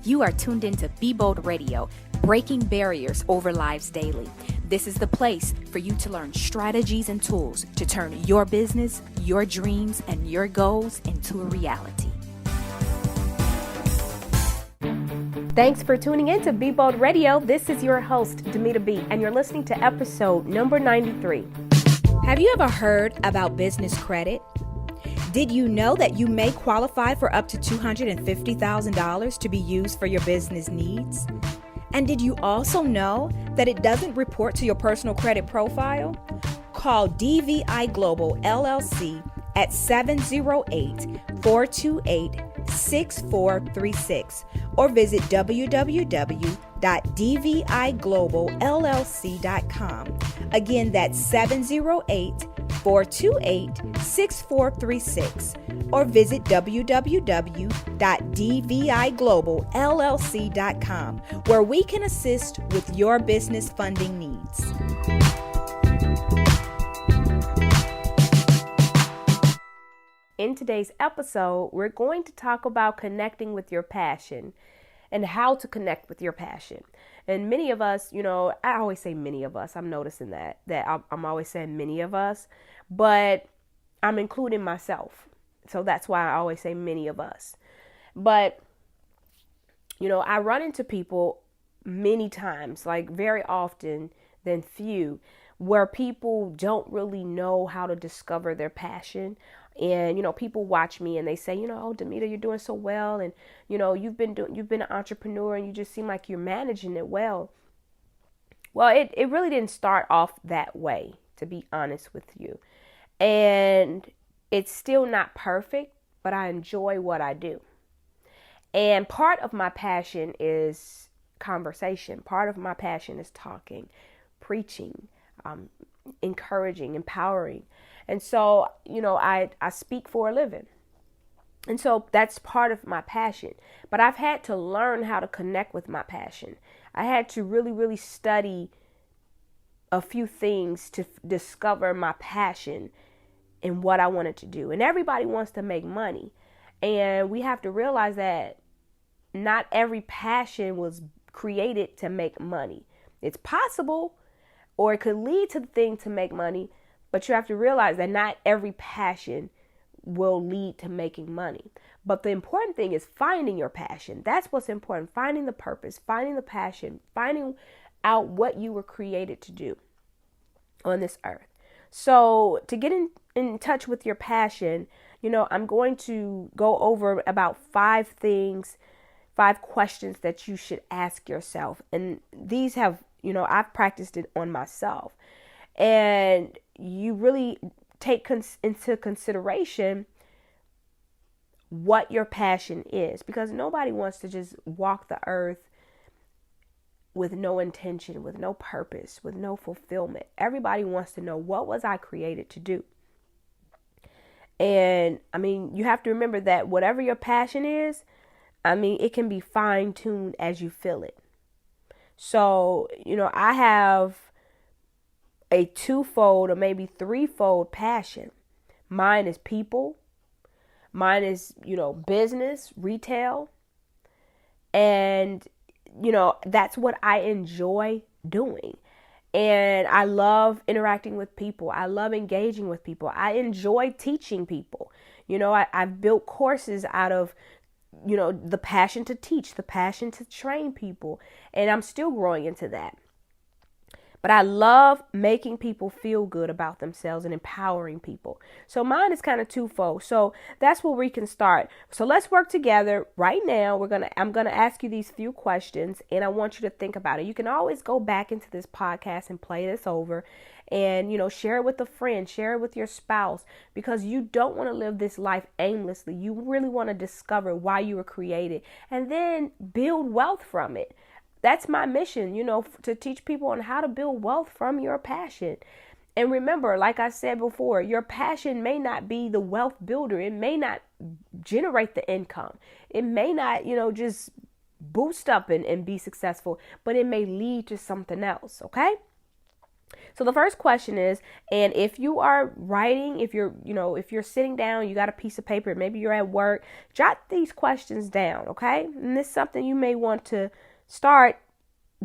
You are tuned into Be Bold Radio, breaking barriers over lives daily. This is the place for you to learn strategies and tools to turn your business, your dreams, and your goals into a reality. Thanks for tuning in to Be Bold Radio. This is your host, Dymeata B, and you're listening to episode number 93. Have you ever heard about business credit? Did you know that you may qualify for up to $250,000 to be used for your business needs? And did you also know that it doesn't report to your personal credit profile? Call DVI Global LLC at 708-428-6436 or visit www.dvigloballlc.com. Again, that's 708-428-6436 or visit www.dvigloballlc.com, where we can assist with your business funding needs. In today's episode, we're going to talk about connecting with your passion and how to connect with your passion. And many of us, I always say many of us. I'm noticing that I'm always saying many of us, but I'm including myself. So that's why I always say many of us. But, I run into people many times, like very often than few, where people don't really know how to discover their passion. And, people watch me and they say, oh, Dymeata, you're doing so well. And, you've been an entrepreneur and you just seem like you're managing it well. Well, it really didn't start off that way, to be honest with you. And it's still not perfect, but I enjoy what I do. And part of my passion is conversation. Part of my passion is talking, preaching, encouraging, empowering. And so, I speak for a living. And so that's part of my passion. But I've had to learn how to connect with my passion. I had to really, really study a few things to discover my passion and what I wanted to do. And everybody wants to make money. And we have to realize that not every passion was created to make money. It's possible, or it could lead to the thing to make money. But you have to realize that not every passion will lead to making money. But the important thing is finding your passion. That's what's important. Finding the purpose, finding the passion, finding out what you were created to do on this earth. So to get in touch with your passion, I'm going to go over about 5 questions that you should ask yourself. And these have, I've practiced it on myself. And you really take into consideration what your passion is, because nobody wants to just walk the earth with no intention, with no purpose, with no fulfillment. Everybody wants to know, what was I created to do? And you have to remember that whatever your passion is, it can be fine-tuned as you feel it. So, I have a 2-fold or maybe 3-fold passion. Mine is people. Mine is, business, retail. And, that's what I enjoy doing. And I love interacting with people. I love engaging with people. I enjoy teaching people. I've built courses out of, the passion to teach, the passion to train people. And I'm still growing into that. But I love making people feel good about themselves and empowering people. So mine is kind of 2-fold. So that's where we can start. So let's work together right now. I'm gonna ask you these few questions, and I want you to think about it. You can always go back into this podcast and play this over, and share it with a friend, share it with your spouse, because you don't want to live this life aimlessly. You really want to discover why you were created, and then build wealth from it. That's my mission, to teach people on how to build wealth from your passion. And remember, like I said before, your passion may not be the wealth builder. It may not generate the income. It may not, just boost up and be successful, but it may lead to something else. Okay. So the first question is, and if you are writing, if you're sitting down, you got a piece of paper, maybe you're at work, jot these questions down, okay? And this is something you may want to start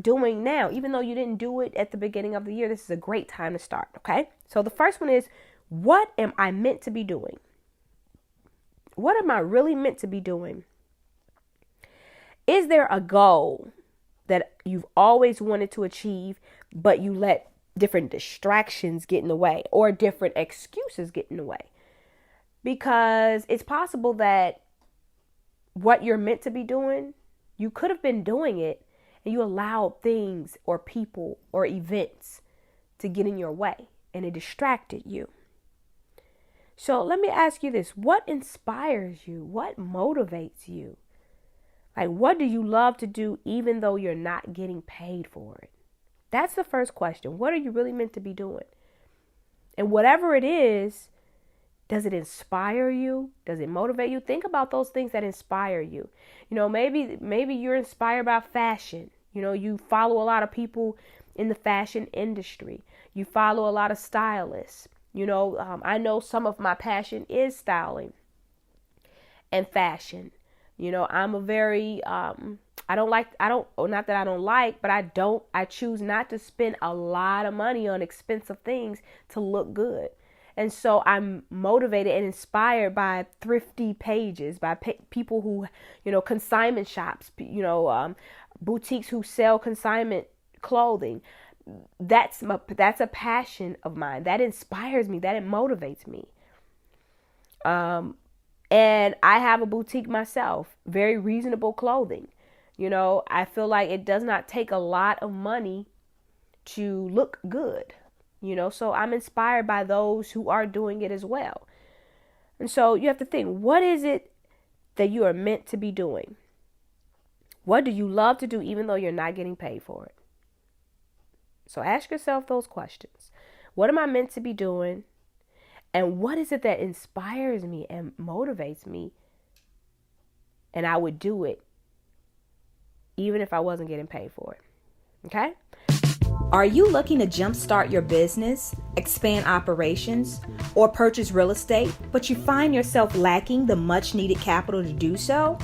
doing now. Even though you didn't do it at the beginning of the year, this is a great time to start, okay? So the first one is, what am I meant to be doing? What am I really meant to be doing? Is there a goal that you've always wanted to achieve, but you let different distractions get in the way or different excuses get in the way? Because it's possible that what you're meant to be doing, you could have been doing it and you allowed things or people or events to get in your way and it distracted you. So let me ask you this. What inspires you? What motivates you? Like, what do you love to do even though you're not getting paid for it? That's the first question. What are you really meant to be doing? And whatever it is, does it inspire you? Does it motivate you? Think about those things that inspire you. Maybe you're inspired by fashion. You follow a lot of people in the fashion industry. You follow a lot of stylists. I know some of my passion is styling and fashion. I'm a very, I choose not to spend a lot of money on expensive things to look good. And so I'm motivated and inspired by thrifty pages, by people who, consignment shops, boutiques who sell consignment clothing. That's a passion of mine. That inspires me. That it motivates me. And I have a boutique myself, very reasonable clothing. I feel like it does not take a lot of money to look good, so I'm inspired by those who are doing it as well. And so you have to think, what is it that you are meant to be doing? What do you love to do even though you're not getting paid for it? So ask yourself those questions. What am I meant to be doing? And what is it that inspires me and motivates me? And I would do it even if I wasn't getting paid for it. Okay? Are you looking to jumpstart your business, expand operations, or purchase real estate, but you find yourself lacking the much needed capital to do so?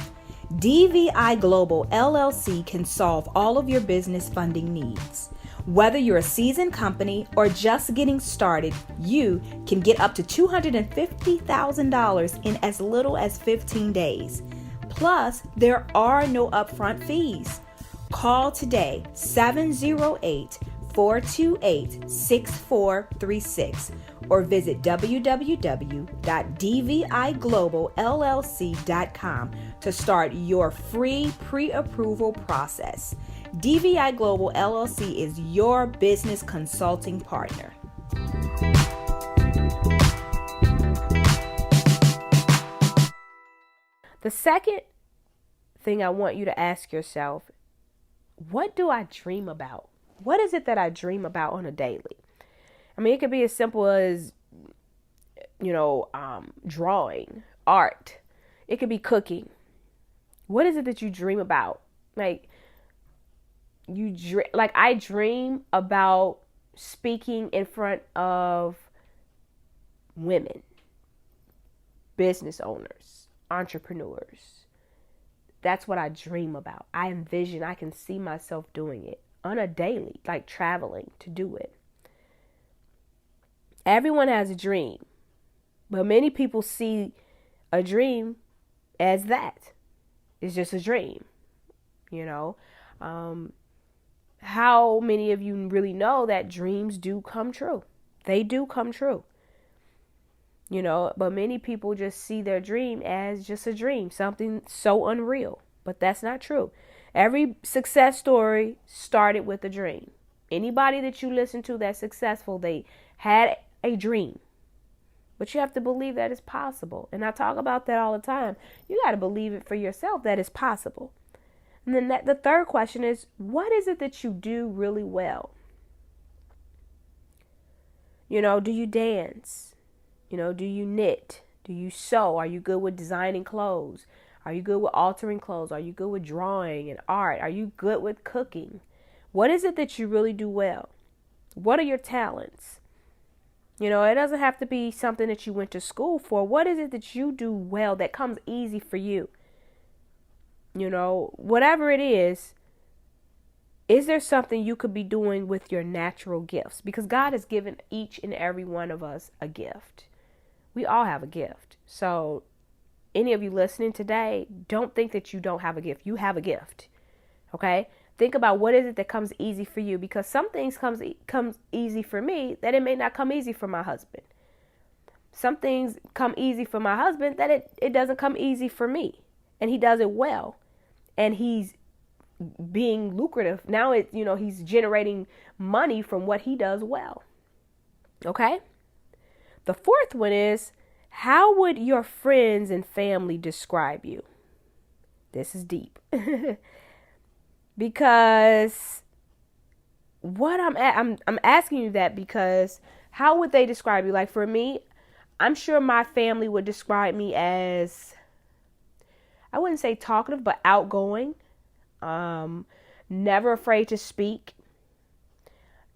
DVI Global LLC can solve all of your business funding needs. Whether you're a seasoned company or just getting started, you can get up to $250,000 in as little as 15 days. Plus, there are no upfront fees. Call today, 708-428-6436, or visit www.dvigloballllc.com to start your free pre-approval process. DVI Global LLC is your business consulting partner. The second thing I want you to ask yourself, what do I dream about? What is it that I dream about on a daily? I mean, it could be as simple as, drawing, art. It could be cooking. What is it that you dream about? I dream about speaking in front of women, business owners, entrepreneurs. That's what I dream about. I can see myself doing it on a daily, like traveling to do it. Everyone has a dream, but many people see a dream as that. It's just a dream, How many of you really know that dreams do come true? They do come true. But many people just see their dream as just a dream, something so unreal. But that's not true. Every success story started with a dream. Anybody that you listen to that's successful, they had a dream. But you have to believe that it's possible. And I talk about that all the time. You got to believe it for yourself that it's possible. And then the third question is, what is it that you do really well? Do you dance? Do you knit? Do you sew? Are you good with designing clothes? Are you good with altering clothes? Are you good with drawing and art? Are you good with cooking? What is it that you really do well? What are your talents? You know, it doesn't have to be something that you went to school for. What is it that you do well that comes easy for you? You know, whatever it is there something you could be doing with your natural gifts? Because God has given each and every one of us a gift. We all have a gift. So any of you listening today, don't think that you don't have a gift. You have a gift. Okay? Think about what is it that comes easy for you, because some things comes easy for me that it may not come easy for my husband. Some things come easy for my husband that it doesn't come easy for me, and he does it well, and he's being lucrative. Now he's generating money from what he does well. Okay? The fourth one is, how would your friends and family describe you? This is deep. Because what I'm asking you that because how would they describe you? Like for me, I'm sure my family would describe me as, I wouldn't say talkative, but outgoing. Never afraid to speak.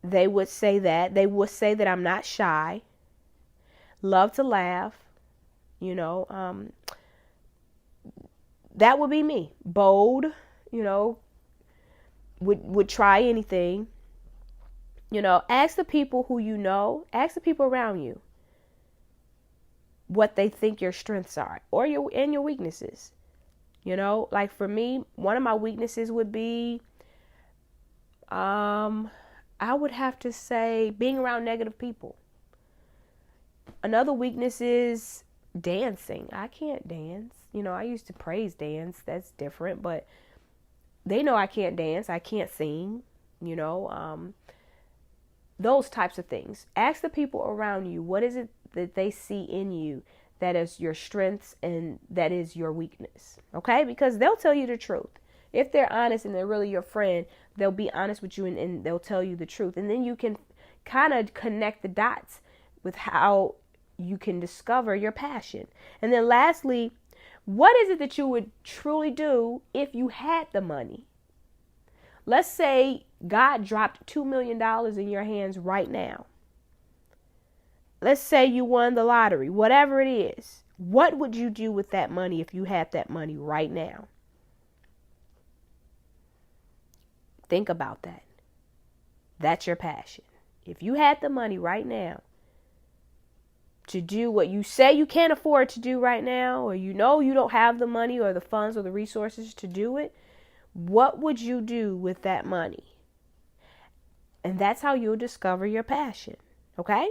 They would say that. They would say that I'm not shy. Love to laugh. You know, that would be me. Bold, you know, would try anything. You know, ask the people who you know, ask the people around you what they think your strengths are or your weaknesses. You know, like for me, one of my weaknesses would be, I would have to say being around negative people. Another weakness is dancing. I can't dance. You know, I used to praise dance. That's different, but they know I can't dance. I can't sing, you know, those types of things. Ask the people around you, what is it that they see in you that is your strengths and that is your weakness? Okay? Because they'll tell you the truth. If they're honest and they're really your friend, they'll be honest with you and they'll tell you the truth. And then you can kind of connect the dots with how you can discover your passion. And then lastly, what is it that you would truly do if you had the money? Let's say God dropped $2 million in your hands right now. Let's say you won the lottery, whatever it is. What would you do with that money if you had that money right now? Think about that. That's your passion. If you had the money right now to do what you say you can't afford to do right now, or you know you don't have the money or the funds or the resources to do it, what would you do with that money? And that's how you'll discover your passion. Okay?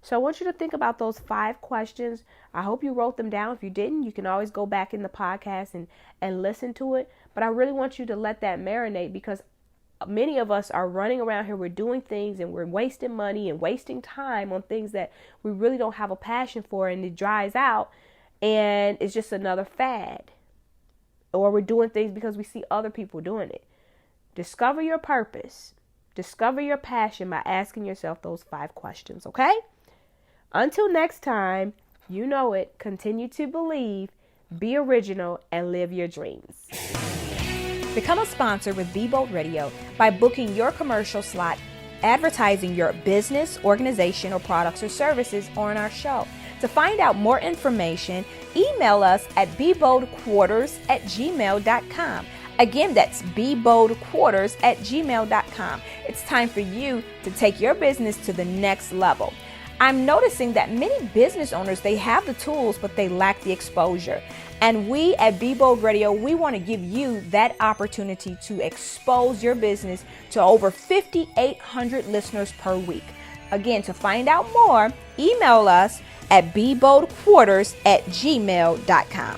So I want you to think about those 5 questions. I hope you wrote them down. If you didn't, you can always go back in the podcast and listen to it. But I really want you to let that marinate, because many of us are running around here. We're doing things and we're wasting money and wasting time on things that we really don't have a passion for, and it dries out and it's just another fad. Or we're doing things because we see other people doing it. Discover your purpose. Discover your passion by asking yourself those 5 questions, okay? Until next time, you know it. Continue to believe, be original, and live your dreams. Become a sponsor with Be Bold Radio by booking your commercial slot, advertising your business, organization, or products or services on our show. To find out more information, email us at beboldquarters@gmail.com. Again, that's beboldquarters@gmail.com. It's time for you to take your business to the next level. I'm noticing that many business owners, they have the tools, but they lack the exposure. And we at Be Bold Radio, we want to give you that opportunity to expose your business to over 5,800 listeners per week. Again, to find out more, email us at beboldquarters@gmail.com.